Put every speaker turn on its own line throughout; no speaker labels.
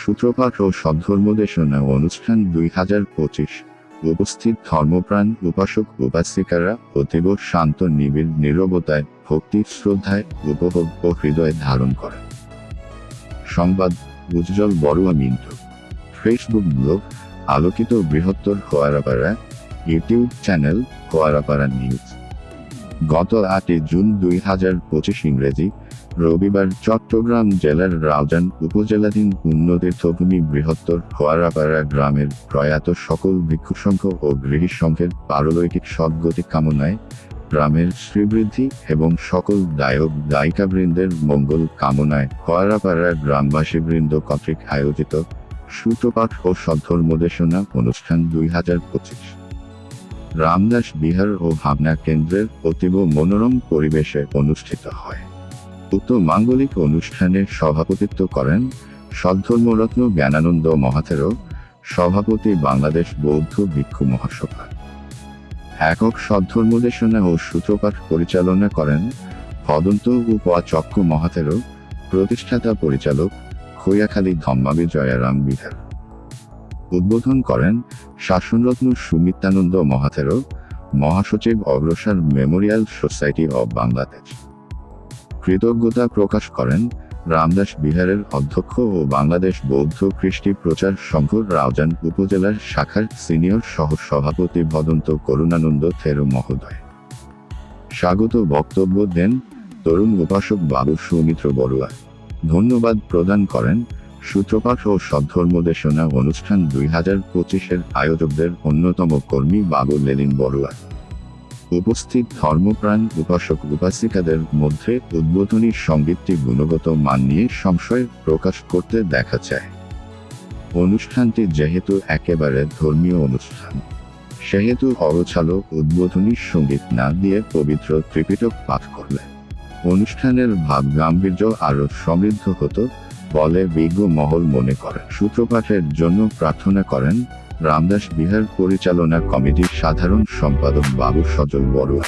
সূত্রপাঠ ও সদ্ধর্মদেশনা অনুষ্ঠান 2025। উপস্থিত ধর্মপ্রাণ উপাসক উপাসিকারা অতীব শান্ত নিবিড় নীরবতায় ভক্তি শ্রদ্ধায় উপভোগ ও হৃদয়ে ধারণ করে। সংবাদ উজ্জ্বল বড়ুয়া মিন্টু। ফেসবুক ব্লগ আলোকিত বৃহত্তর Khoyarapara. YouTube channel Khoyarapara news. গত 8 জুন 2025 ইংরেজি রবিবার চট্টগ্রাম জেলার রাউজান উপজেলাধীন পুণ্যতীর্থভূমি বৃহত্তর খোয়ারাপাড়া গ্রামের প্রয়াত সকল ভিক্ষুসংঘ ও গৃহী সংঘের পারলৌকিক সদ্গতি কামনায়, গ্রামের শ্রীবৃদ্ধি এবং সকল দায়ক দায়িকাবৃন্দের মঙ্গল কামনায় খোয়ারাপাড়া গ্রামবাসীবৃন্দ কর্তৃক আয়োজিত সূত্রপাঠ ও সদ্ধর্মদেশনা অনুষ্ঠান 2025 রামদাস বিহার ও ভাবনা কেন্দ্রের অতীব মনোরম পরিবেশে অনুষ্ঠিত হয়। উক্ত মাঙ্গলিক অনুষ্ঠানে সভাপতিত্ব করেন সদ্ধর্মরত্ন জ্ঞানানন্দ মহাথেরো, সভাপতি বাংলাদেশ বৌদ্ধ ভিক্ষু মহাসভা। একক সদ্ধর্মদেশনা ও সূত্রপাঠ পরিচালনা করেন ভদন্ত উপাচক্য মহাথেরো, প্রতিষ্ঠাতা পরিচালক খৈয়াখালী ধম্মাবী জয়ারাম বিহার। উদ্বোধন করেন শাসনরত্ন সুমিত্রানন্দ মহাথেরো, মহাসচিব অগ্রসর মেমোরিয়াল সোসাইটি অব বাংলাদেশ। কৃতজ্ঞতা প্রকাশ করেন রামদাস বিহারের অধ্যক্ষ ও বাংলাদেশ বৌদ্ধ কৃষ্টি প্রচার সংঘ রাউজান উপজেলার শাখার সিনিয়র সহ সভাপতি ভদন্ত করুণানন্দ থেরো মহোদয়। স্বাগত বক্তব্য দেন তরুণ উপাসক বাবু সৌমিত্র বড়ুয়া। ধন্যবাদ প্রদান করেন সূত্রপাঠ ও সদ্ধর্মদেশনা অনুষ্ঠান 2025-এর আয়োজকদের অন্যতম কর্মী বাবু লেলিন বড়ুয়া। উপস্থিত ধর্মপ্রাণ উপাসক উপাসিকাদের মধ্যে উদ্বোধনী সঙ্গীতটি গুণগত মান নিয়ে সংশয় প্রকাশ করতে দেখা যায়। অনুষ্ঠানটি যেহেতু একেবারে ধর্মীয় অনুষ্ঠান, সেহেতু অগোছালো উদ্বোধনী সঙ্গীত না দিয়ে পবিত্র ত্রিপিটক পাঠ করলে অনুষ্ঠানের ভাব গাম্ভীর্য আরও সমৃদ্ধ হতো বলে বিজ্ঞ মহল মনে করেন। সূত্রপাঠের জন্য প্রার্থনা করেন রামদাস বিহার পরিচালনা কমিটির সাধারণ সম্পাদক বাবু সজল বড়ুয়া।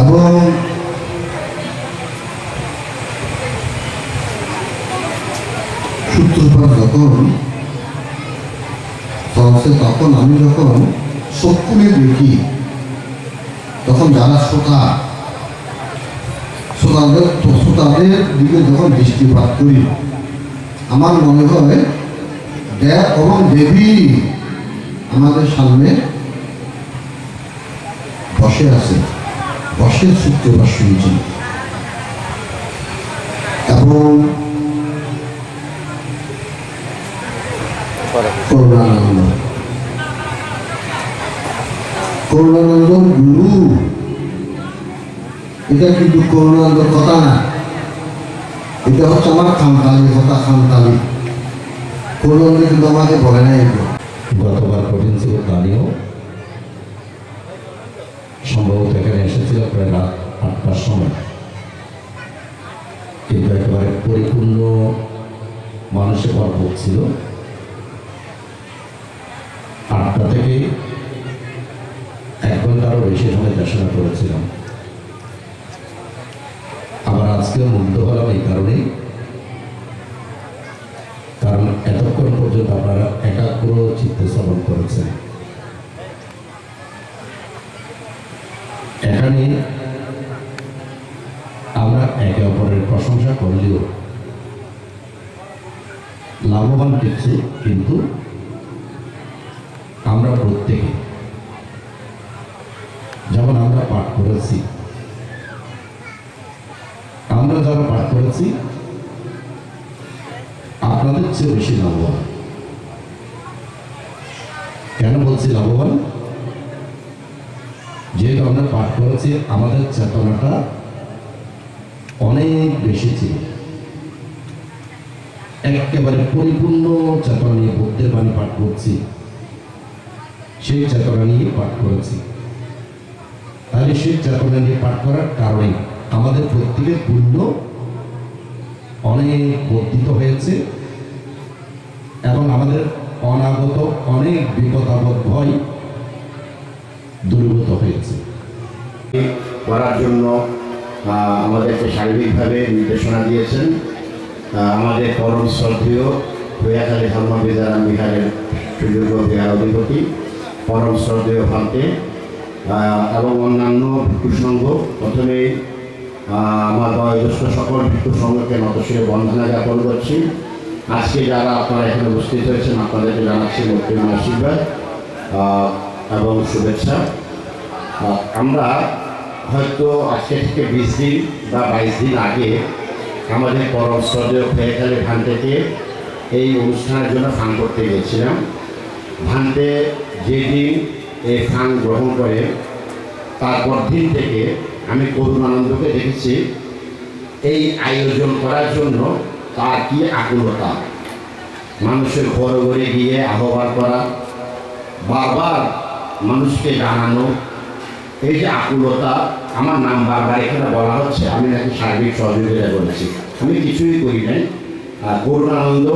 এবং সূত্রপাঠ যখন চলছে তখন আমি যখন চক্ষুনে দেখি, তখন যারা শ্রোতাদের দিকে যখন দৃষ্টিপাত করি, আমার মনে হয় দেব এবং দেবী আমাদের সামনে বসে আছে, বসে সূত্রপাঠ শুনছি। এবং করুণানন্দ গুরু, এটা কিন্তু করুণানন্দের কথা না, এটা হচ্ছে আমার খামতালি কথা। খামতালি করুণানন্দ কিন্তু আমাকে বলে নাই।
গতবার কঠিন ছিল তালিও সম্ভবত এখানে এসেছিল প্রায় রাত 8টার সময়, কিন্তু একেবারে পরিপূর্ণ মানুষে ভরপুর ছিল। 8টা থেকে 1 ঘন্টারও বেশি সময় দেশনা করেছিলাম। আবার আজকেও মুগ্ধ হলাম এই কারণেই, কারণ এতক্ষণ পর্যন্ত আপনারা একাগ্র চিত্তে শ্রবণ করেছেন। এখানে আমরা একে অপরের প্রশংসা করলেও লাভবান কিছু, কিন্তু আমরা প্রত্যেকে যেমন আমরা পাঠ করেছি, আমরা যারা পাঠ করেছি আপনাদের চেয়ে বেশি লাভবান। কেন বলছি লাভবান? যেহেতু আমরা পাঠ করেছি, আমাদের চেতনাটা অনেক বেশি ছিল, একেবারে পরিপূর্ণ চেতনা নিয়ে বুদ্ধের বাণী পাঠ করছি, সেই চেতনা নিয়ে পাঠ করেছি। তাহলে সেই চেতনা নিয়ে পাঠ করার কারণে আমাদের প্রত্যেকের পুণ্য অনেক বর্ধিত হয়েছে এবং আমাদের অনাগত অনেক বিপদাপদ ভয় দূরীভূত হয়েছে।
করার জন্য আমাদেরকে সার্বিকভাবে নির্দেশনা দিয়েছেন আমাদের পরম শ্রদ্ধেয় ভূয়াখালী ধর্মবিদ্যারাম বিহারের সুযোগ্য বিহার অধিপতি পরম শ্রদ্ধেয় ভান্তে এবং অন্যান্য ভিক্ষু সংঘ। প্রথমে আমার বয়োজ্যেষ্ঠ সকল ভিক্ষু সংঘকে নতশিরে বন্দনা জ্ঞাপন করছি। আজকে যারা আপনারা এখানে উপস্থিত হয়েছেন আপনাদেরকে জানাচ্ছি মূর্তিমান আশীর্বাদ এবং শুভেচ্ছা। আমরা হয়তো আজকে থেকে 20 দিন বা 22 দিন আগে আমাদের পরম শ্রদ্ধেয় ভূয়াখালী ভান্তেকে এই অনুষ্ঠানের জন্য ফান করতে গিয়েছিলাম। ভান্তে যেদিন এই ফান গ্রহণ করে তারপর দিন থেকে আমি করুণানন্দকে দেখেছি এই আয়োজন করার জন্য তার কি আকুলতা, মানুষের ঘরে ঘরে গিয়ে আহ্বান করা, বারবার মানুষকে জানানো, এই যে আকুলতা। আমার নাম বারবার এখানে বলা হচ্ছে, আমি নাকি সার্বিক সহযোগিতা করেছি, আমি কিছুই করি নাই। করুণানন্দ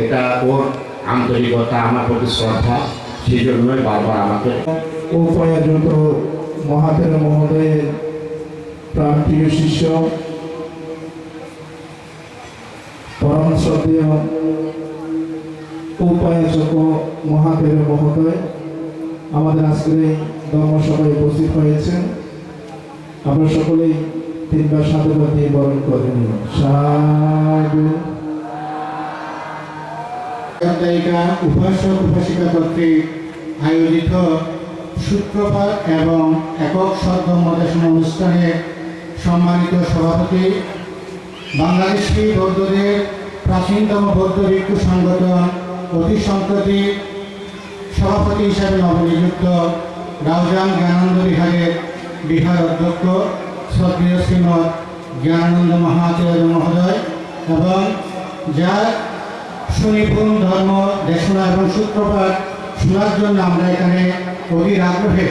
এটা ওর আন্তরিকতা, আমার প্রতি শ্রদ্ধা, সেই জন্যই বারবার আমাকে
উপায়াযুত মহাতের মহোদয়ের প্রাণপ্রিয় শিষ্য পরম শ্রদ্ধেয় উপায়াচক মহাতের মহোদয় আমাদের আজকের এই ধর্মসভায় উপস্থিত হয়েছেন। আমরা সকলেই তিনবার সাধুবাদ দিয়ে বরণ করে নিই। সাধু।
উপাসক উপাসিকা কর্তৃক আয়োজিত সূত্রপাত এবং একক সদ্গমোদেশন অনুষ্ঠানে সম্মানিত সভাপতি, বাংলাদেশি বৌদ্ধদের প্রাচীনতম বৌদ্ধ ভিক্ষু সংগঠন অতি সম্প্রতি সভাপতি হিসাবে নবনিযুক্ত রাউজান জ্ঞানানন্দ বিহারের বিহার অধ্যক্ষ শ্রদ্ধেয় শ্রীমৎ জ্ঞানানন্দ মহাচার্য মহোদয় এবং যার সুনিপুণ ধর্ম দেশনা এবং সূত্রপাত শোনার জন্য আমরা এখানে অধীর আগ্রহে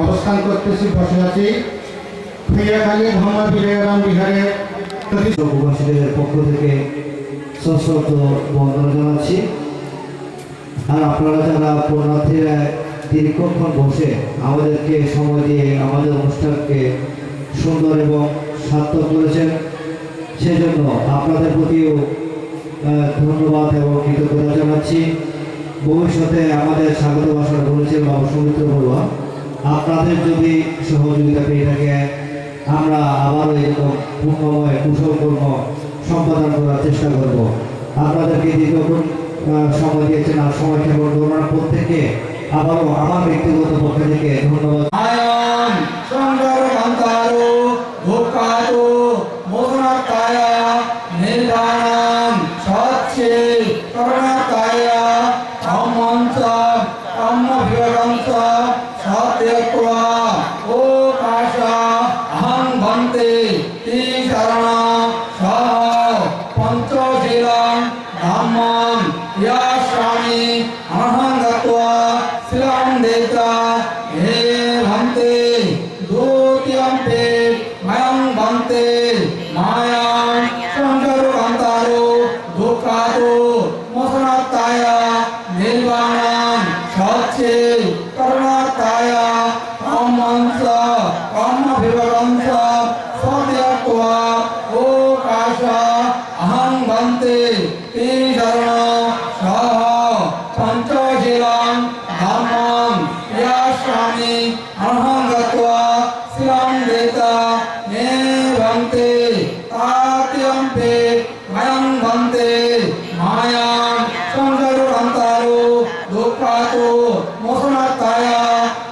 অবস্থান করতেছি, বসে আছি। ভূয়াখালী ধর্মবিদ্যারাম বিহারের
প্রবাসীদের পক্ষ থেকে সশ্রদ্ধ বন্দনা জানাচ্ছি। আর আপনারা যারা পুণ্যার্থীরা দীর্ঘক্ষণ বসে আমাদেরকে সময় দিয়ে আমাদের অনুষ্ঠানকে সুন্দর এবং সার্থক করেছেন, সেজন্য আপনাদের প্রতিও ধন্যবাদ এবং কৃতজ্ঞতা জানাচ্ছি। ভবিষ্যতে আমাদের স্বাগত ভাষণ বলেছেন বাবু সৌমিত্র বড়ুয়া, আপনাদের যদি সহযোগিতা পেয়ে থাকে আমরা আবারও এরকম পূর্ণময় কুশল কর্ম সম্পাদন করার চেষ্টা করব। আপনাদেরকে দীর্ঘক্ষণ সময় দিয়েছেন, আর সময় কেবল করোনার প্রত্যেককে আবারও আমার ব্যক্তিগত পক্ষ থেকে ধন্যবাদ।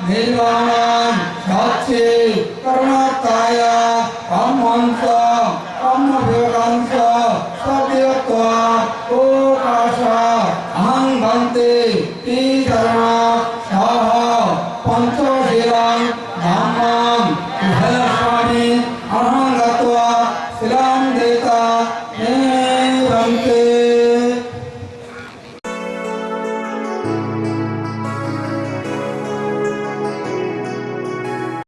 Nirvana, Satchi,